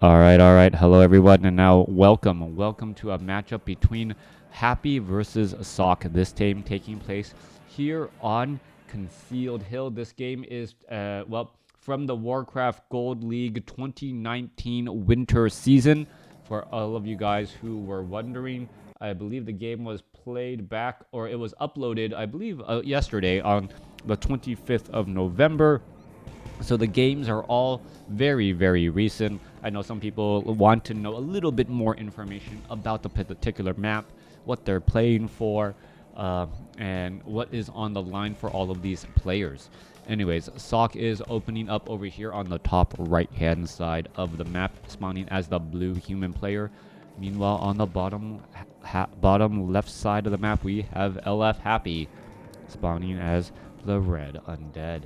All right. Hello, everyone, and now welcome to a matchup between Happy versus Sock. This game taking place here on Concealed Hill. This game is from the WarCraft Gold League 2019 winter season. For all of you guys who were wondering, I believe the game was played back, or it was uploaded, I believe, yesterday on the 25th of November. So the games are all very, very recent. I know some people want to know a little bit more information about the particular map, what they're playing for, and what is on the line for all of these players. Anyways, Sock is opening up over here on the top right-hand side of the map, spawning as the blue human player. Meanwhile, on the bottom left side of the map, we have LF Happy, spawning as the red Undead.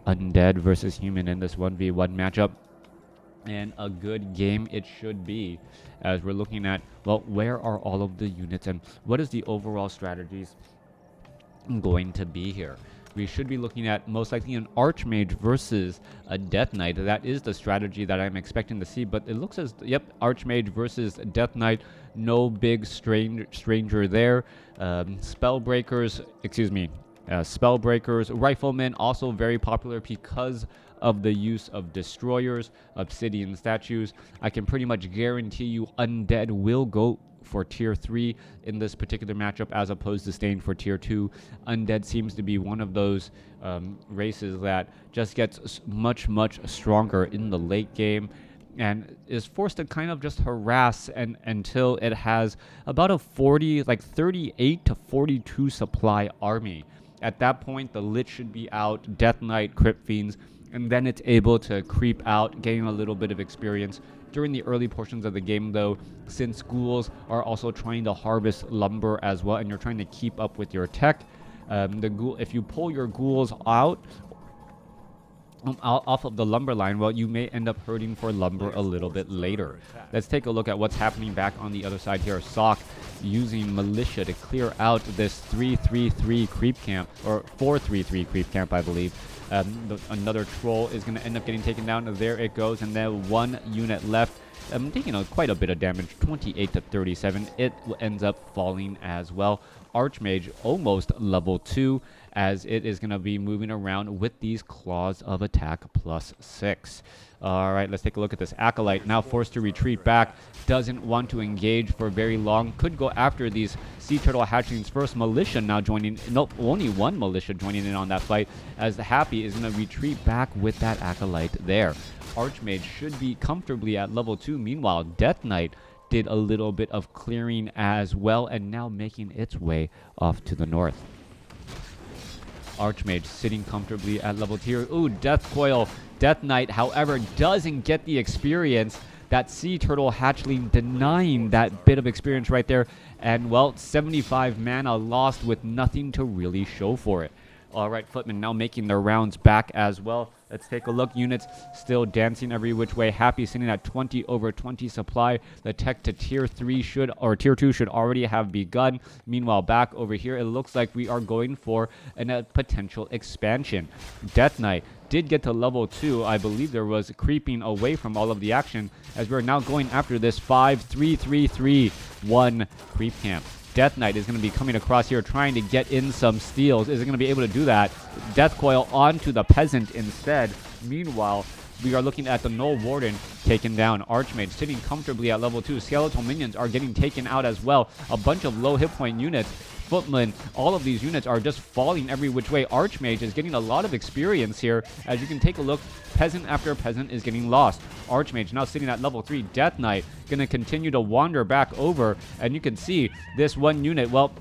Undead versus human in this 1v1 matchup, and a good game it should be, as we're looking at, well, where are all of the units and what is the overall strategies going to be here. We should be looking at most likely an Archmage versus a Death Knight. That is the strategy that I'm expecting to see, but it looks as, yep, Archmage versus Death Knight. No big stranger there. Spellbreakers, Riflemen, also very popular because of the use of destroyers, obsidian statues. I can pretty much guarantee you Undead will go for tier 3 in this particular matchup as opposed to staying for tier 2. Undead seems to be one of those races that just gets much stronger in the late game and is forced to kind of just harass until it has about a 38 to 42 supply army. At that point, the Lich should be out, Death Knight, Crypt Fiends, and then it's able to creep out, getting a little bit of experience. During the early portions of the game, though, since ghouls are also trying to harvest lumber as well, and you're trying to keep up with your tech, if you pull your ghouls out off of the lumber line, well, you may end up hurting for lumber a little bit later. Let's take a look at what's happening back on the other side here. Sock using Militia to clear out this 3-3-3 creep camp, or 4-3-3 creep camp, I believe. Another troll is going to end up getting taken down. There it goes, and then one unit left. Taking quite a bit of damage, 28 to 37. It ends up falling as well. Archmage almost level 2, as it is going to be moving around with these claws of attack +6. All right, let's take a look at this Acolyte. Now forced to retreat back. Doesn't want to engage for very long. Could go after these Sea Turtle hatchlings first. Militia now joining. Nope, only one Militia joining in on that fight, as the Happy is going to retreat back with that Acolyte there. Archmage should be comfortably at level 2. Meanwhile, Death Knight did a little bit of clearing as well, and now making its way off to the north. Archmage sitting comfortably at level 2. Ooh, Death Coil. Death Knight, however, doesn't get the experience. That Sea Turtle hatchling denying that bit of experience right there. And, well, 75 mana lost with nothing to really show for it. All right, Footmen now making their rounds back as well. Let's take a look. Units still dancing every which way. Happy sitting at 20 over 20 supply. The tech to tier 3 tier 2 should already have begun. Meanwhile, back over here, it looks like we are going for a potential expansion. Death Knight did get to level 2. I believe there was creeping away from all of the action, as we're now going after this 5-3-3-3-1 creep camp. Death Knight is going to be coming across here trying to get in some steals. Is it going to be able to do that? Death Coil onto the Peasant instead. Meanwhile, we are looking at the Null Warden taken down. Archmage sitting comfortably at level 2. Skeletal minions are getting taken out as well. A bunch of low hit point units. Footmen, all of these units are just falling every which way. Archmage is getting a lot of experience here. As you can take a look, Peasant after Peasant is getting lost. Archmage now sitting at level 3. Death Knight going to continue to wander back over. And you can see this one unit, well,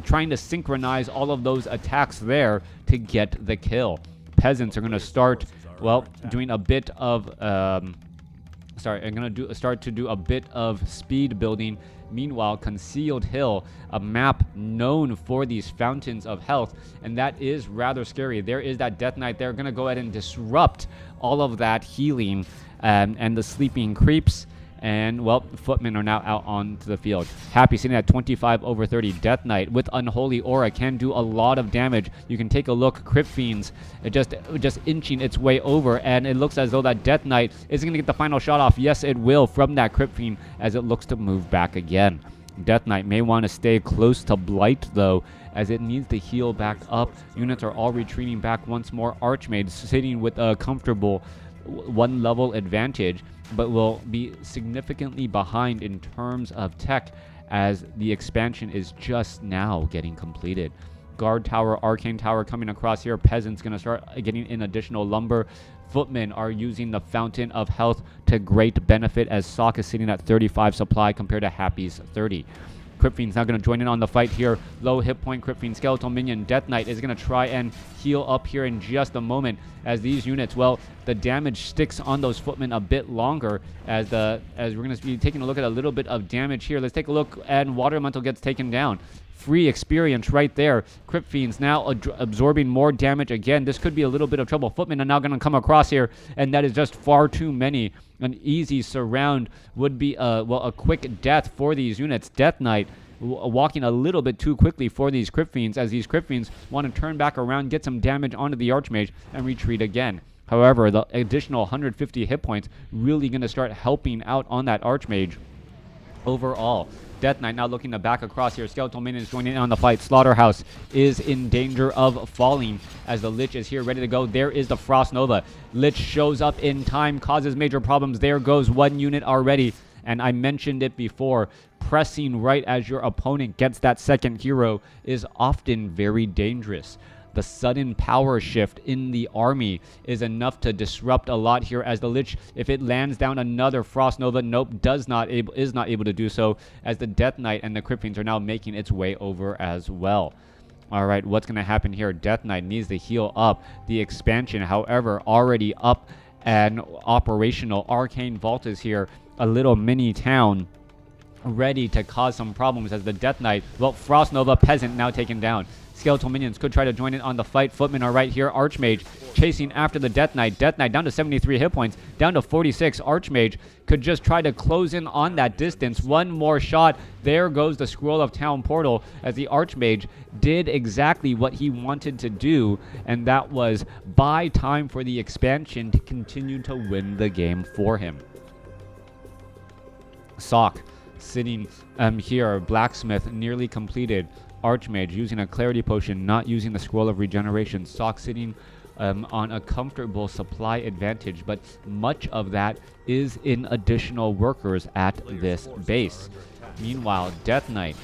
trying to synchronize all of those attacks there to get the kill. Peasants are going to start, well, doing a bit of... start to do a bit of speed building. Meanwhile, Concealed Hill, a map known for these fountains of health, and that is rather scary. There is that Death Knight there, going to go ahead and disrupt all of that healing and the sleeping creeps. And, well, Footmen are now out onto the field. Happy sitting at 25 over 30. Death Knight with Unholy Aura can do a lot of damage. You can take a look. Crypt Fiends just inching its way over, and it looks as though that Death Knight is going to get the final shot off. Yes, it will from that Crypt Fiend as it looks to move back again. Death Knight may want to stay close to Blight, though, as it needs to heal back up. Units are all retreating back once more. Archmage sitting with a comfortable one-level advantage, but will be significantly behind in terms of tech as the expansion is just now getting completed. Guard Tower, Arcane Tower coming across here. Peasants going to start getting in additional lumber. Footmen are using the Fountain of Health to great benefit as Sock is sitting at 35 supply compared to Happy's 30. Crypt Fiend's now going to join in on the fight here. Low hit point Crypt Fiend, Skeletal Minion. Death Knight is going to try and heal up here in just a moment as these units, well, the damage sticks on those Footmen a bit longer as we're going to be taking a look at a little bit of damage here. Let's take a look, and Water Elemental gets taken down. Free experience right there. Crypt Fiends now absorbing more damage again. This could be a little bit of trouble. Footmen are now going to come across here, and that is just far too many. An easy surround would be a quick death for these units. Death Knight walking a little bit too quickly for these Crypt Fiends, as these Crypt Fiends want to turn back around, get some damage onto the Archmage, and retreat again. However, the additional 150 hit points really going to start helping out on that Archmage overall. Death Knight now looking to back across here. Skeletal Minions joining in on the fight. Slaughterhouse is in danger of falling as the Lich is here ready to go. There is the Frost Nova. Lich shows up in time, causes major problems. There goes one unit already. And I mentioned it before, pressing right as your opponent gets that second hero is often very dangerous. The sudden power shift in the army is enough to disrupt a lot here, as the Lich, if it lands down another Frost Nova, is not able to do so, as the Death Knight and the Crypt Fiends are now making its way over as well. All right, what's going to happen here? Death Knight needs to heal up. The expansion, however, already up and operational. Arcane Vault is here, a little mini town ready to cause some problems as the Death Knight, well, Frost Nova, Peasant now taken down. Skeletal Minions could try to join in on the fight. Footmen are right here. Archmage chasing after the Death Knight. Death Knight down to 73 hit points, down to 46. Archmage could just try to close in on that distance. One more shot. There goes the Scroll of Town Portal as the Archmage did exactly what he wanted to do, and that was buy time for the expansion to continue to win the game for him. Sock sitting here. Blacksmith nearly completed. Archmage using a Clarity Potion, not using the Scroll of Regeneration. Sock sitting on a comfortable supply advantage, but much of that is in additional workers at this base. Meanwhile, Death Knight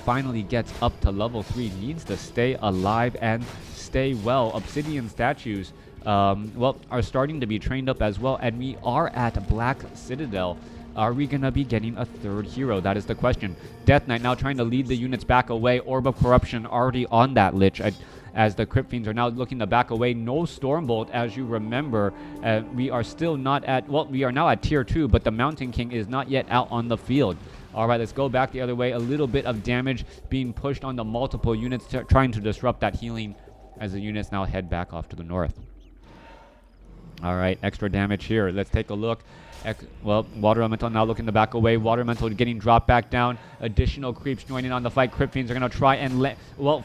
finally gets up to level 3, needs to stay alive and stay well. Obsidian statues, are starting to be trained up as well, and we are at Black Citadel. Are we going to be getting a third hero? That is the question. Death Knight now trying to lead the units back away. Orb of Corruption already on that Lich as the Crypt Fiends are now looking to back away. No Stormbolt, as you remember. We are still not at, we are now at tier 2, but the Mountain King is not yet out on the field. All right, let's go back the other way. A little bit of damage being pushed on the multiple units, trying to disrupt that healing as the units now head back off to the north. All right, extra damage here. Let's take a look. Water Elemental now looking to back away. Water Elemental getting dropped back down. Additional creeps joining on the fight. Crypt Fiends are going to try and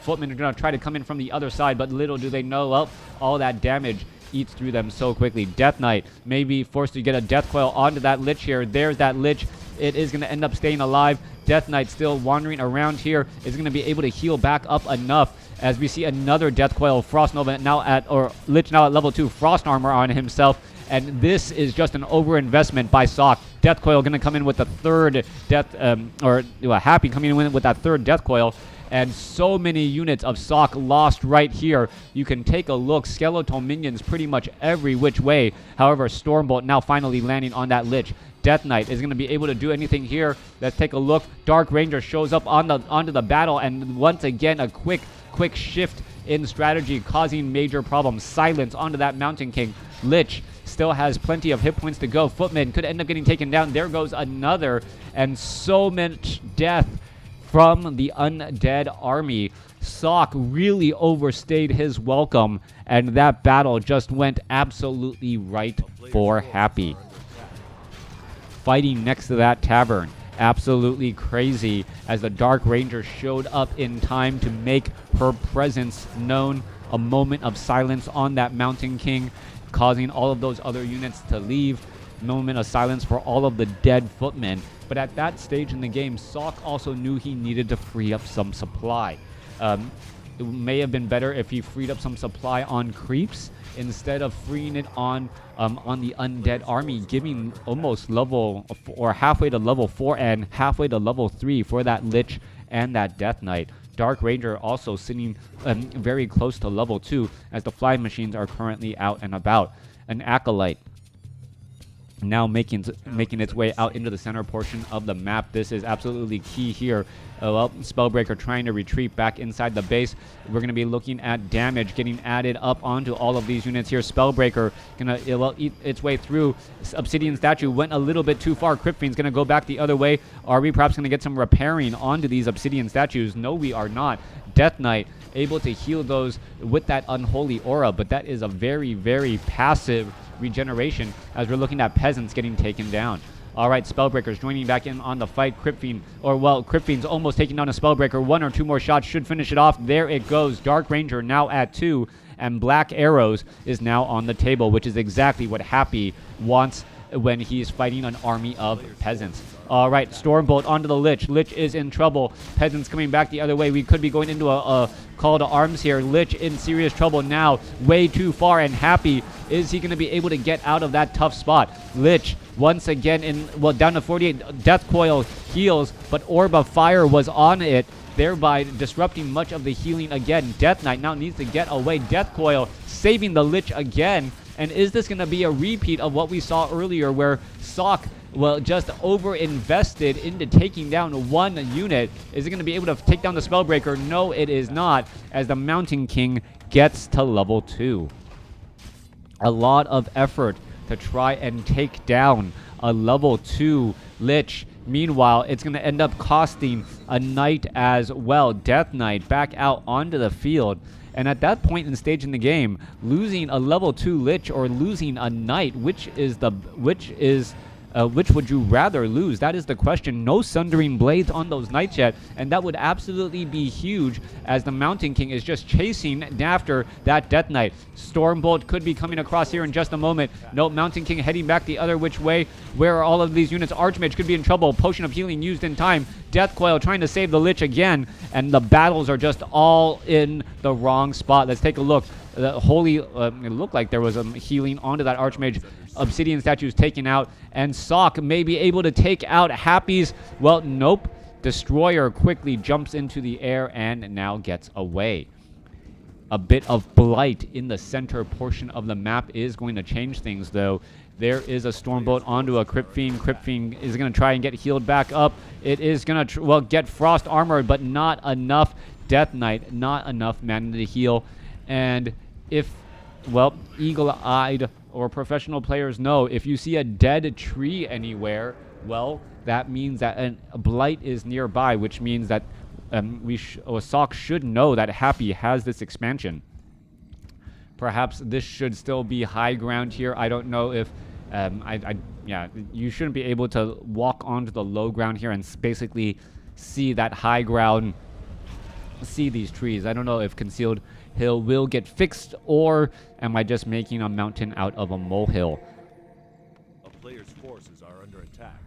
Footmen are going to try to come in from the other side, but little do they know, all that damage eats through them so quickly. Death Knight may be forced to get a Death Coil onto that Lich here. There's that Lich. It is going to end up staying alive. Death Knight still wandering around here is going to be able to heal back up enough as we see another Death Coil. Frost Nova Lich now at level 2. Frost Armor on himself. And this is just an overinvestment by Sock. Death Coil going to come in with the third Happy coming in with that third Death Coil. And so many units of Sock lost right here. You can take a look. Skeletal Minions pretty much every which way. However, Stormbolt now finally landing on that Lich. Death Knight is going to be able to do anything here. Let's take a look. Dark Ranger shows up onto the battle. And once again, a quick shift in strategy causing major problems. Silence onto that Mountain King. Lich still has plenty of hit points to go. Footman could end up getting taken down. There goes another, and so much death from the Undead army. Sock really overstayed his welcome, and that battle just went absolutely right for Happy. fighting next to that tavern. Absolutely crazy as the Dark Ranger showed up in time to make her presence known. A moment of silence on that Mountain King, causing all of those other units to leave. Moment of silence for all of the dead footmen. But at that stage in the game, Sock also knew he needed to free up some supply. It may have been better if he freed up some supply on creeps instead of freeing it on the Undead army, giving almost level or halfway to level 4 and halfway to level 3 for that Lich and that Death Knight. Dark Ranger also sitting very close to level 2 as the flying machines are currently out and about. An Acolyte now making its way out into the center portion of the map. This is absolutely key here. Well, Spellbreaker trying to retreat back inside the base. We're going to be looking at damage getting added up onto all of these units here. Spellbreaker going to eat its way through. Obsidian Statue went a little bit too far. Crypt Fiend's going to go back the other way. Are we perhaps going to get some repairing onto these Obsidian Statues? No, we are not. Death Knight able to heal those with that Unholy Aura, but that is a very, very passive regeneration as we're looking at Peasants getting taken down. All right, Spellbreaker's joining back in on the fight. Crypt Fiend, Crypt Fiend's almost taking down a Spellbreaker. 1 or 2 more shots should finish it off. There it goes. Dark Ranger now at 2, and Black Arrows is now on the table, which is exactly what Happy wants when he's fighting an army of Peasants. All right, Stormbolt onto the Lich. Lich is in trouble. Peasants coming back the other way. We could be going into a call to arms here. Lich in serious trouble now. Way too far, and Happy, is he going to be able to get out of that tough spot? Lich once again down to 48. Death Coil heals, but Orb of Fire was on it, thereby disrupting much of the healing again. Death Knight now needs to get away. Death Coil saving the Lich again. And is this going to be a repeat of what we saw earlier where Sock, just over-invested into taking down one unit? Is it going to be able to take down the Spellbreaker? No, it is not, as the Mountain King gets to level 2. A lot of effort to try and take down a level 2 Lich. Meanwhile, it's going to end up costing a Knight as well. Death Knight back out onto the field. And at that point in the stage in the game, losing a level 2 Lich or losing a Knight, which would you rather lose? That is the question. No Sundering Blades on those Knights yet, and that would absolutely be huge as the Mountain King is just chasing after that Death Knight. Stormbolt could be coming across here in just a moment. No, Mountain King heading back the other which way. Where are all of these units? Archmage could be in trouble. Potion of Healing used in time. Death Coil trying to save the Lich again, and the battles are just all in the wrong spot. Let's take a look. The Holy, it looked like there was a healing onto that Archmage. Obsidian Statues taken out, and Sock may be able to take out Happy's. Well, nope. Destroyer quickly jumps into the air and now gets away. A bit of blight in the center portion of the map is going to change things, though. There is a Stormbolt onto a Crypt Fiend. Crypt Fiend is going to try and get healed back up. It is going to, get Frost armored, but not enough. Death Knight, not enough mana to heal. And if, eagle-eyed or professional players know, if you see a dead tree anywhere, that means that a blight is nearby, which means that Sock should know that Happy has this expansion. Perhaps this should still be high ground here. I don't know if you shouldn't be able to walk onto the low ground here and basically see that high ground, see these trees. I don't know if Concealed Hill will get fixed, or am I just making a mountain out of a molehill? A player's forces are under attack.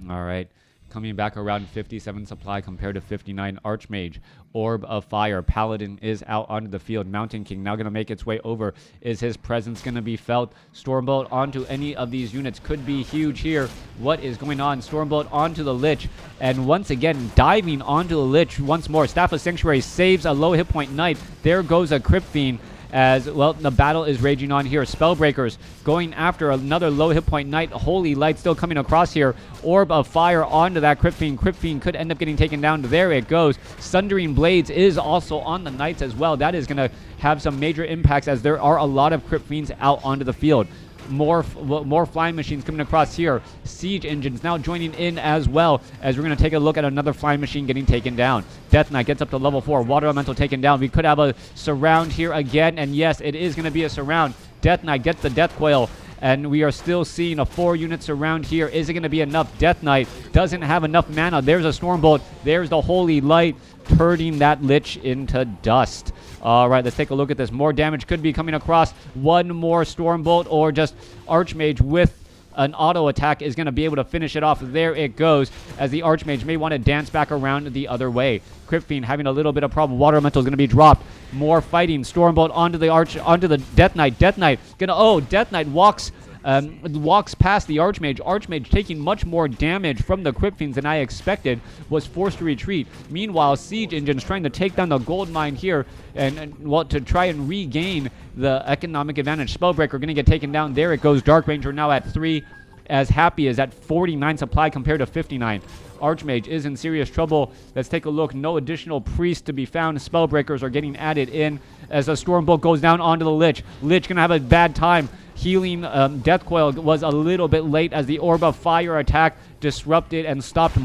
All right. Coming back around 57 supply compared to 59. Archmage, Orb of Fire, Paladin is out onto the field. Mountain King now going to make its way over. Is his presence going to be felt? Stormbolt onto any of these units could be huge here. What is going on? Stormbolt onto the Lich, and once again diving onto the Lich once more. Staff of Sanctuary saves a low hit point Knight. There goes a Crypt Fiend. As the battle is raging on here. Spellbreakers going after another low hit point Knight. Holy Light still coming across here. Orb of Fire onto that Crypt Fiend. Crypt Fiend could end up getting taken down. There it goes. Sundering Blades is also on the Knights as well. That is going to have some major impacts as there are a lot of Crypt Fiends out onto the field. More flying machines coming across here. Siege engines now joining in as well, as we're going to take a look at another flying machine getting taken down. Death Knight gets up to level 4. Water Elemental taken down. We could have a surround here again, and yes, it is going to be a surround. Death Knight gets the Death Coil and we are still seeing a 4 units around here. Is it going to be enough? Death Knight doesn't have enough mana. There's a Stormbolt. There's the Holy Light, turning that Lich into dust. All right, let's take a look at this. More damage could be coming across. One more Stormbolt or just Archmage with an auto attack is going to be able to finish it off. There it goes, as the Archmage may want to dance back around the other way. Crypt Fiend having a little bit of problem. Water Elemental is going to be dropped. More fighting. Stormbolt onto the Death Knight. Death Knight gonna, Death Knight walks past the Archmage. Archmage taking much more damage from the Crypt Fiends than I expected, was forced to retreat. Meanwhile, Siege Engine's trying to take down the gold mine here and well, to try and regain the economic advantage. Spellbreaker going to get taken down. There it goes. Dark Ranger now at 3. As Happy is at 49 supply compared to 59. Archmage is in serious trouble. Let's take a look. No additional priests to be found. Spellbreakers are getting added in as a Stormbolt goes down onto the Lich. Lich going to have a bad time. Healing Death Coil was a little bit late as the Orb of Fire attack disrupted and stopped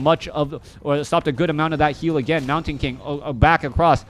stopped a good amount of that heal again. Mountain King back across.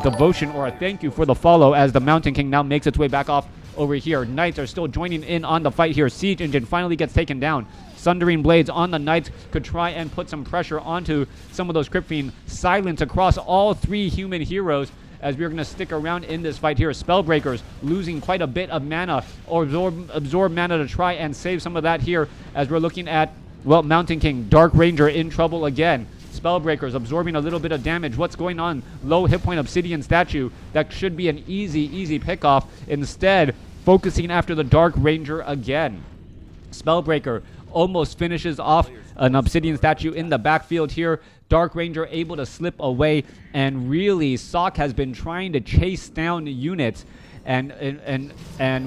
Devotion or a thank you for the follow as the Mountain King now makes its way back off over here. Knights are still joining in on the fight here. Siege Engine finally gets taken down. Sundering Blades on the Knights could try and put some pressure onto some of those Crypt Fiend. Silence across all 3 human heroes as we're going to stick around in this fight here. Spellbreakers losing quite a bit of mana or absorb mana to try and save some of that here as we're looking at, well, Mountain King, Dark Ranger in trouble again. Spellbreakers absorbing a little bit of damage. What's going on? Low hit point Obsidian Statue. That should be an easy pickoff. Instead, focusing after the Dark Ranger again. Spellbreaker almost finishes off an Obsidian Statue in the backfield here. Dark Ranger able to slip away, and really Sock has been trying to chase down units and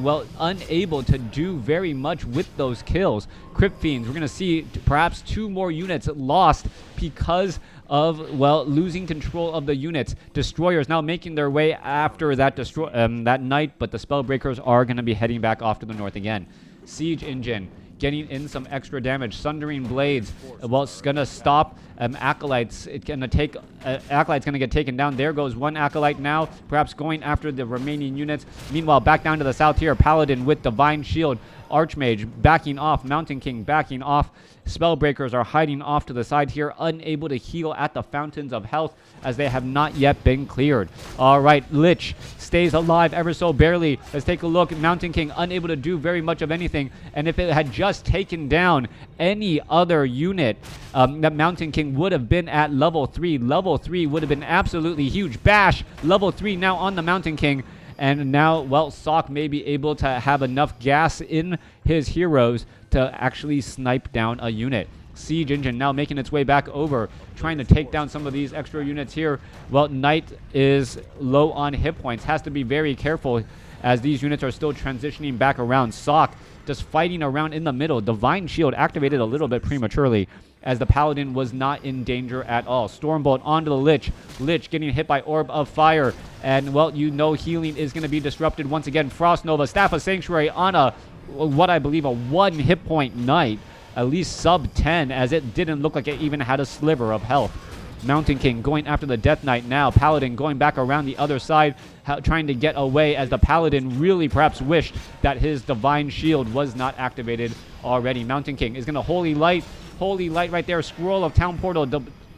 well, unable to do very much with those kills. Crypt Fiends, we're going to see perhaps 2 more units lost because of, well, losing control of the units. Destroyers now making their way after that that Knight, but the Spellbreakers are going to be heading back off to the north again. Siege Engine getting in some extra damage. Sundering Blades, well, it's going to stop Acolytes. It's going to take, Acolyte's going to get taken down. There goes one Acolyte now, perhaps going after the remaining units. Meanwhile, back down to the south here, Paladin with Divine Shield. Archmage backing off, Mountain King backing off. Spellbreakers are hiding off to the side here, unable to heal at the Fountains of Health as they have not yet been cleared. All right, Lich stays alive ever so barely. Let's take a look. Mountain King unable to do very much of anything, and if it had just taken down any other unit, that Mountain King would have been at level 3. Level 3 would have been absolutely huge. Bash, level 3 now on the Mountain King. And now, well, Sock may be able to have enough gas in his heroes to actually snipe down a unit. Siege Engine now making its way back over, trying to take down some of these extra units here. Well, Knight is low on hit points. Has to be very careful as these units are still transitioning back around. Sock just fighting around in the middle. Divine Shield activated a little bit prematurely as the Paladin was not in danger at all. Stormbolt onto the Lich. Lich getting hit by Orb of Fire. And, well, you know healing is going to be disrupted once again. Frost Nova, Staff of Sanctuary on a, what I believe, a 1 hit point Knight. At least sub 10, as it didn't look like it even had a sliver of health. Mountain King going after the Death Knight now. Paladin going back around the other side, trying to get away as the Paladin really perhaps wished that his Divine Shield was not activated already. Mountain King is going to Holy Light right there. Scroll of Town Portal,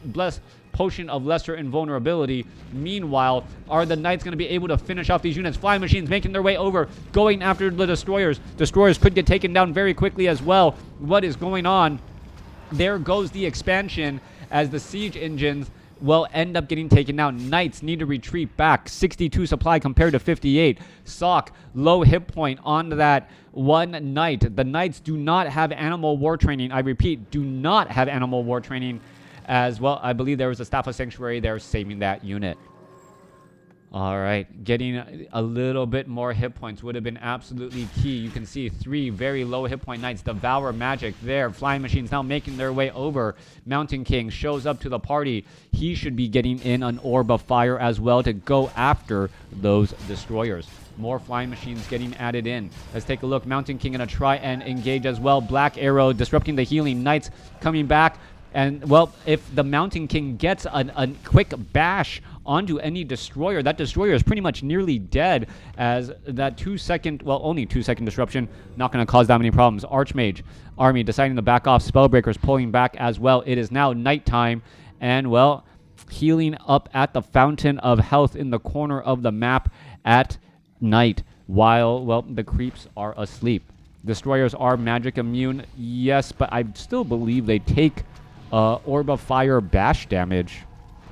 bless Potion of Lesser Invulnerability. Meanwhile, are the Knights going to be able to finish off these units? Flying Machines making their way over, going after the Destroyers. Destroyers could get taken down very quickly as well. What is going on? There goes the expansion as the Siege Engines will end up getting taken down. Knights need to retreat back. 62 supply compared to 58. Sock, low hit point on that one Knight. The Knights do not have Animal War Training. I repeat, do not have Animal War Training. As well, I believe there was a Staff of Sanctuary there saving that unit. All right, getting a little bit more hit points would have been absolutely key. You can see 3 very low hit point Knights. Devour Magic there. Flying Machines now making their way over. Mountain King shows up to the party. He should be getting in an Orb of Fire as well to go after those Destroyers. More Flying Machines getting added in. Let's take a look. Mountain King going to try and engage as well. Black Arrow disrupting the healing. Knights coming back. And, well, if the Mountain King gets a quick bash onto any destroyer, that destroyer is pretty much nearly dead, as that 2-second, well, only 2-second disruption, not going to cause that many problems. Archmage army deciding to back off. Spellbreakers pulling back as well. It is now nighttime, and, well, healing up at the Fountain of Health in the corner of the map at night, while, well, the creeps are asleep. Destroyers are magic immune, yes, but I still believe they take Orb of Fire bash damage,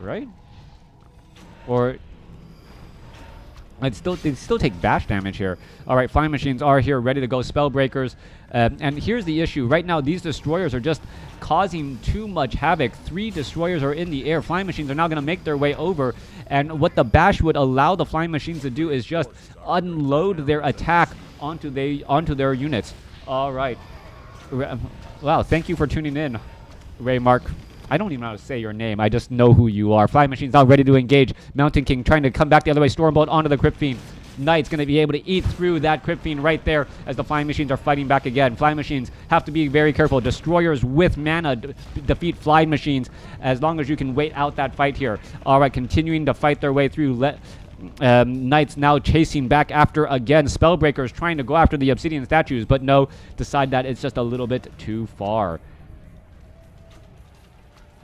right? Or they still take bash damage here. All right, flying machines are here, ready to go. Spellbreakers, and here's the issue. Right now, these destroyers are just causing too much havoc. 3 destroyers are in the air. Flying machines are now going to make their way over, and what the bash would allow the flying machines to do is just unload their attack onto their units. All right. Wow, thank you for tuning in, Raymark. I don't even know how to say your name. I just know who you are. Flying Machine's now ready to engage. Mountain King trying to come back the other way. Stormbolt onto the Crypt Fiend. Knight's going to be able to eat through that Crypt Fiend right there as the Flying Machines are fighting back again. Flying Machines have to be very careful. Destroyers with mana defeat Flying Machines as long as you can wait out that fight here. All right, continuing to fight their way through. Knights now chasing back after again. Spellbreakers trying to go after the Obsidian statues, but no, decide that it's just a little bit too far.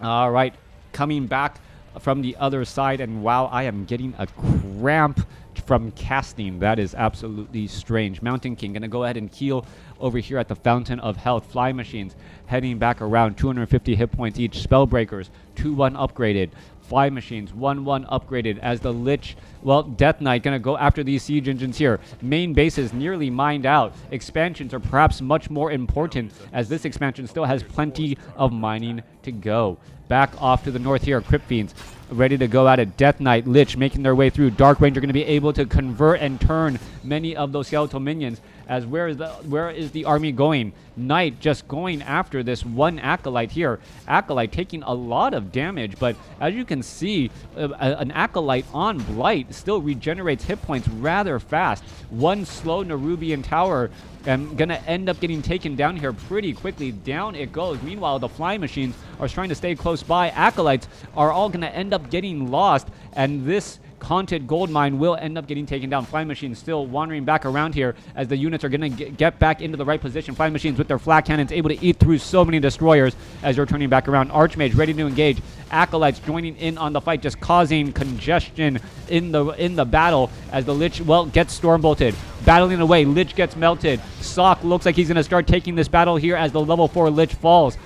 All right, coming back from the other side, and wow, I am getting a cramp from casting. That is absolutely strange. Mountain King gonna go ahead and heal over here at the Fountain of Health. Fly Machines heading back around, 250 hit points each. Spellbreakers 2-1 upgraded. Fly Machines 1-1 upgraded as the Lich, well, Death Knight gonna go after these siege engines here. Main base is nearly mined out. Expansions are perhaps much more important, as this expansion still has plenty of mining to go. Back off to the north here, Crypt Fiends ready to go at it. Death Knight, Lich making their way through. Dark Ranger going to be able to convert and turn many of those skeletal minions. As where is the army going? Knight just going after this one Acolyte here. Acolyte taking a lot of damage, but as you can see, an Acolyte on Blight still regenerates hit points rather fast. One slow Nerubian tower and gonna end up getting taken down here pretty quickly. Down it goes. Meanwhile, the Flying Machines are trying to stay close by. Acolytes are all gonna end up getting lost, and this haunted gold mine will end up getting taken down. Flying Machines still wandering back around here as the units are going to get back into the right position. Flying Machines with their flat cannons able to eat through so many destroyers as they're turning back around. Archmage ready to engage. Acolytes joining in on the fight, just causing congestion in the battle as the Lich, well, gets stormbolted. Battling away, Lich gets melted. Sock looks like he's going to start taking this battle here as the level 4 Lich falls.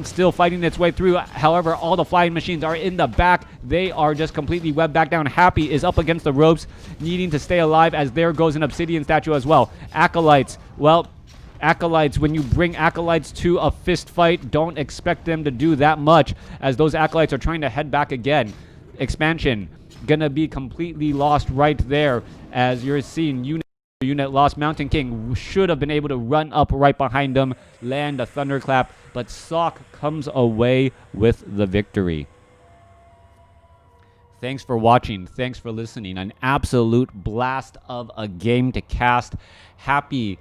Still fighting its way through. However, all the Flying Machines are in the back. They are just completely webbed back down. Happy is up against the ropes, needing to stay alive, as there goes an Obsidian statue as well. Acolytes, well, Acolytes, when you bring Acolytes to a fist fight, don't expect them to do that much, as those Acolytes are trying to head back again. Expansion gonna be completely lost right there, as you're seeing unit lost. Mountain King should have been able to run up right behind them, land a thunderclap, but Sock comes away with the victory. Thanks for watching. Thanks for listening. An absolute blast of a game to cast. Happy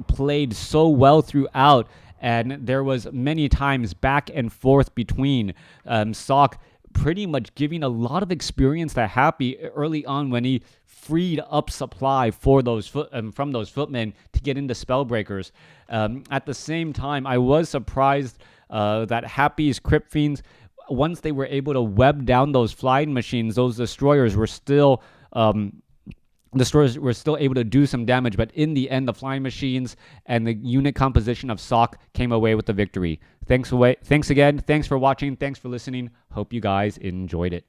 played so well throughout, and there was many times back and forth between Sock pretty much giving a lot of experience to Happy early on when he freed up supply for those from those footmen to get into Spellbreakers. At the same time, I was surprised that Happy's Crypt Fiends, once they were able to web down those Flying Machines, those destroyers were still able to do some damage, but in the end, the Flying Machines and the unit composition of Sock came away with the victory. Thanks again. Thanks for watching. Thanks for listening. Hope you guys enjoyed it.